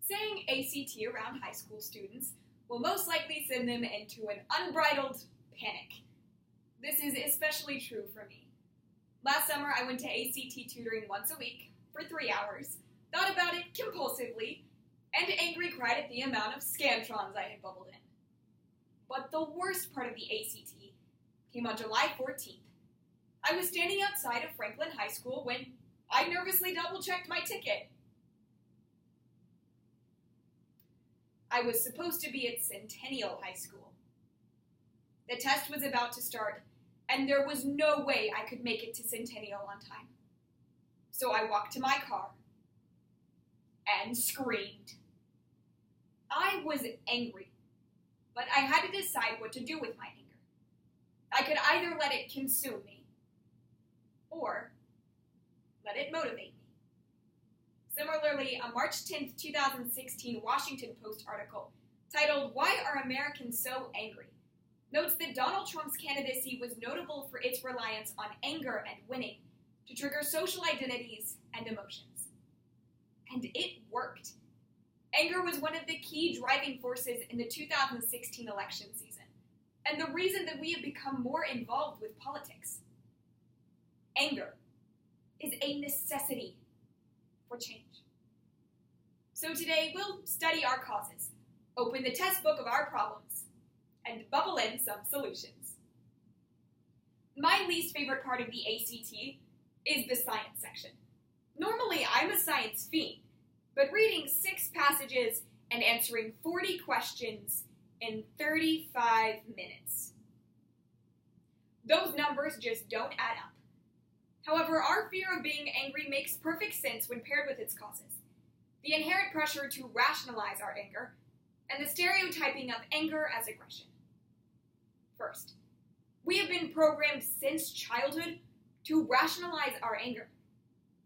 Saying ACT around high school students will most likely send them into an unbridled panic. This is especially true for me. Last summer, I went to ACT tutoring once a week for 3 hours, thought about it compulsively, and angry cried at the amount of Scantrons I had bubbled in. But the worst part of the ACT came on July 14th. I was standing outside of Franklin High School when I nervously double-checked my ticket. I was supposed to be at Centennial High School. The test was about to start, and there was no way I could make it to Centennial on time. So I walked to my car and screamed. I was angry, but I had to decide what to do with my anger. I could either let it consume me, or let it motivate me. Similarly, a March 10th, 2016 Washington Post article titled, "Why Are Americans So Angry?" notes that Donald Trump's candidacy was notable for its reliance on anger and winning to trigger social identities and emotions. And it worked. Anger was one of the key driving forces in the 2016 election season, and the reason that we have become more involved with politics. Anger is a necessity for change. So today, we'll study our causes, open the test book of our problems, and bubble in some solutions. My least favorite part of the ACT is the science section. Normally, I'm a science fiend, but reading 6 passages and answering 40 questions in 35 minutes. Those numbers just don't add up. However, our fear of being angry makes perfect sense when paired with its causes. The inherent pressure to rationalize our anger, and the stereotyping of anger as aggression. First, we have been programmed since childhood to rationalize our anger.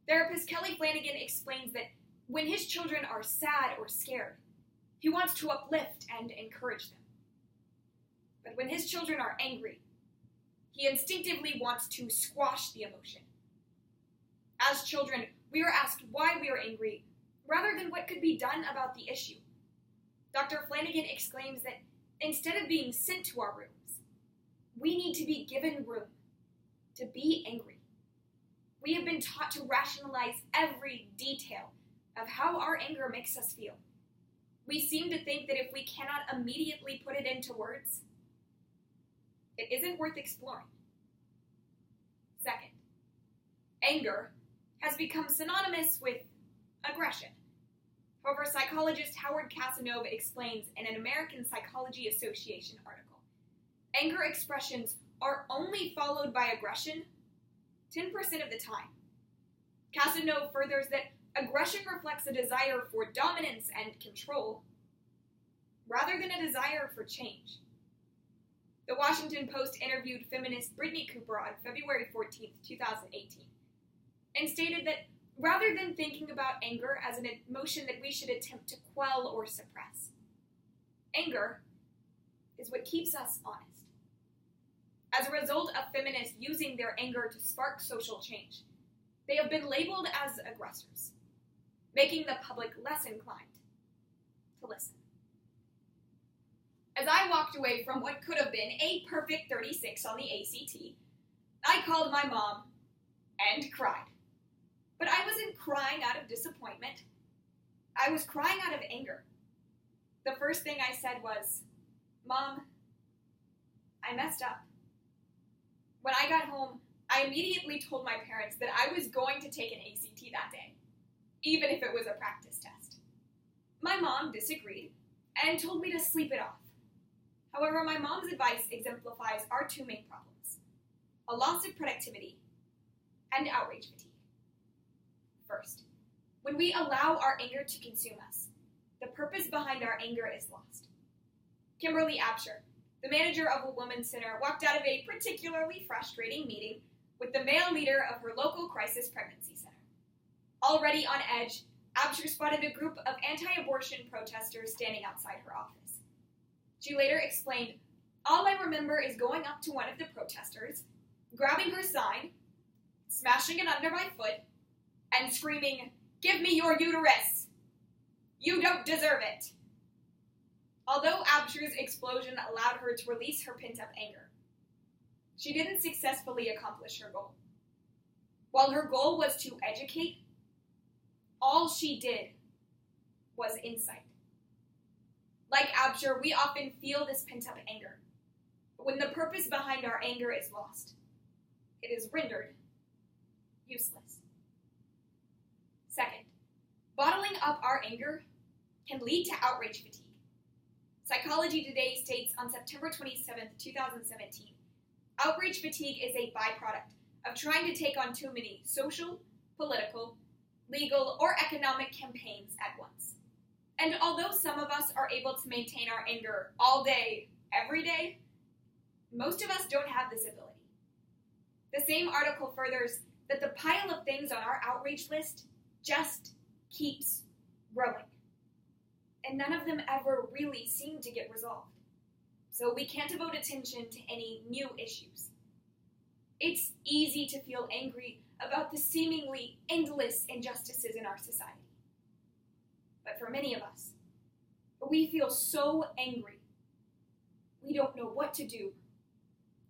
Therapist Kelly Flanagan explains that when his children are sad or scared, he wants to uplift and encourage them. But when his children are angry, he instinctively wants to squash the emotion. As children, we are asked why we are angry, rather than what could be done about the issue. Dr. Flanagan exclaims that instead of being sent to our rooms, we need to be given room to be angry. We have been taught to rationalize every detail of how our anger makes us feel. We seem to think that if we cannot immediately put it into words, it isn't worth exploring. Second, anger has become synonymous with aggression. However, psychologist Howard Casanova explains in an American Psychology Association article, anger expressions are only followed by aggression 10% of the time. Casanova furthers that aggression reflects a desire for dominance and control, rather than a desire for change. The Washington Post interviewed feminist Brittany Cooper on February 14th, 2018, and stated that rather than thinking about anger as an emotion that we should attempt to quell or suppress, anger is what keeps us honest. As a result of feminists using their anger to spark social change, they have been labeled as aggressors, making the public less inclined to listen. As I walked away from what could have been a perfect 36 on the ACT, I called my mom and cried. But I wasn't crying out of disappointment. I was crying out of anger. The first thing I said was, "Mom, I messed up." When I got home, I immediately told my parents that I was going to take an ACT that day, even if it was a practice test. My mom disagreed and told me to sleep it off. However, my mom's advice exemplifies our 2 main problems: a loss of productivity and outrage fatigue. First, when we allow our anger to consume us, the purpose behind our anger is lost. Kimberly Absher, the manager of a women's center, walked out of a particularly frustrating meeting with the male leader of her local crisis pregnancy center. Already on edge, Absher spotted a group of anti-abortion protesters standing outside her office. She later explained, "All I remember is going up to one of the protesters, grabbing her sign, smashing it under my foot, and screaming, 'Give me your uterus!' You don't deserve it. Although Absher's explosion allowed her to release her pent-up anger, she didn't successfully accomplish her goal. While her goal was to educate, all she did was incite. Like Absher, we often feel this pent-up anger, but when the purpose behind our anger is lost, it is rendered useless. Second, bottling up our anger can lead to outrage fatigue. Psychology Today states on September 27, 2017, outrage fatigue is a byproduct of trying to take on too many social, political, legal, or economic campaigns at once. And although some of us are able to maintain our anger all day, every day, most of us don't have this ability. The same article furthers that the pile of things on our outrage list just keeps growing. And none of them ever really seem to get resolved. So we can't devote attention to any new issues. It's easy to feel angry about the seemingly endless injustices in our society. But for many of us, we feel so angry, we don't know what to do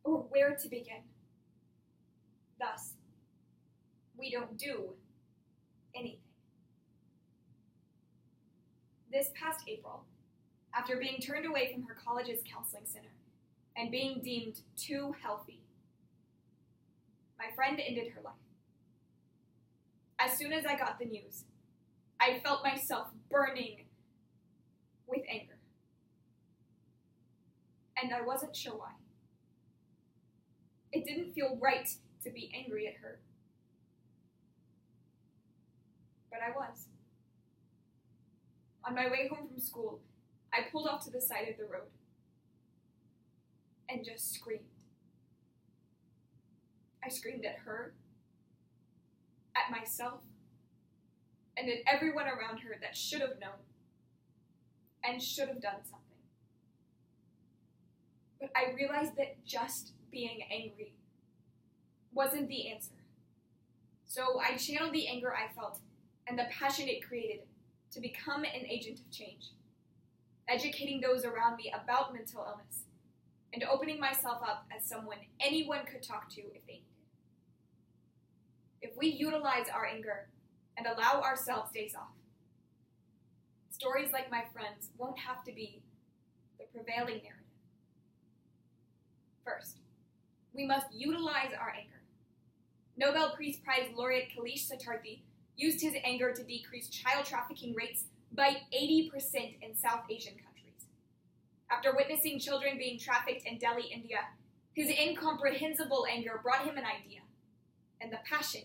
or where to begin. Thus, we don't do anything. This past April, after being turned away from her college's counseling center and being deemed too healthy, my friend ended her life. As soon as I got the news, I felt myself burning with anger. And I wasn't sure why. It didn't feel right to be angry at her. But I was. On my way home from school, I pulled off to the side of the road and just screamed. I screamed at her, at myself, and at everyone around her that should have known and should have done something. But I realized that just being angry wasn't the answer. So I channeled the anger I felt and the passion it created to become an agent of change, educating those around me about mental illness, and opening myself up as someone anyone could talk to if they needed. If we utilize our anger and allow ourselves days off, stories like my friend's won't have to be the prevailing narrative. First, we must utilize our anger. Nobel Peace Prize laureate Kailash Satyarthi used his anger to decrease child trafficking rates by 80% in South Asian countries. After witnessing children being trafficked in Delhi, India, his incomprehensible anger brought him an idea and the passion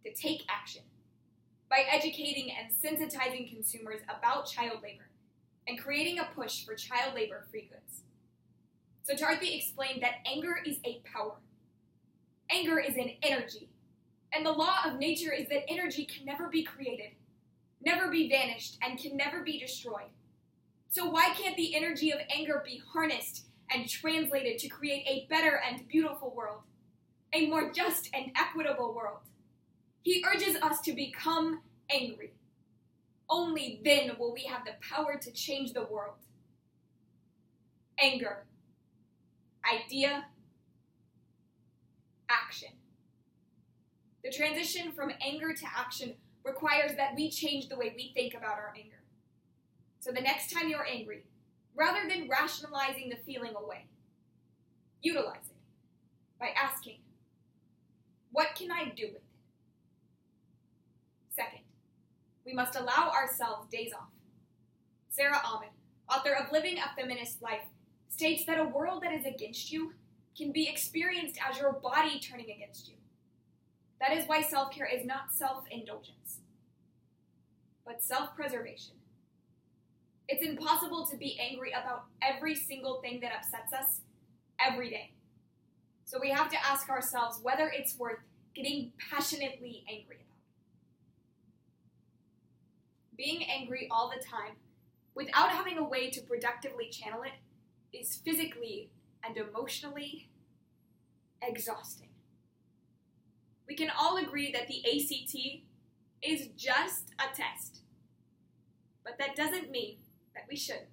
to take action by educating and sensitizing consumers about child labor and creating a push for child labor-free goods. Satyarthi explained that anger is a power. Anger is an energy. And the law of nature is that energy can never be created, never be vanished, and can never be destroyed. So why can't the energy of anger be harnessed and translated to create a better and beautiful world, a more just and equitable world? He urges us to become angry. Only then will we have the power to change the world. Anger. Idea. Action. The transition from anger to action requires that we change the way we think about our anger. So the next time you're angry, rather than rationalizing the feeling away, utilize it by asking, what can I do with it? Second, we must allow ourselves days off. Sarah Ahmed, author of Living a Feminist Life, states that a world that is against you can be experienced as your body turning against you. That is why self-care is not self-indulgence, but self-preservation. It's impossible to be angry about every single thing that upsets us every day. So we have to ask ourselves whether it's worth getting passionately angry about. Being angry all the time, without having a way to productively channel it, is physically and emotionally exhausting. We can all agree that the ACT is just a test. But that doesn't mean that we shouldn't.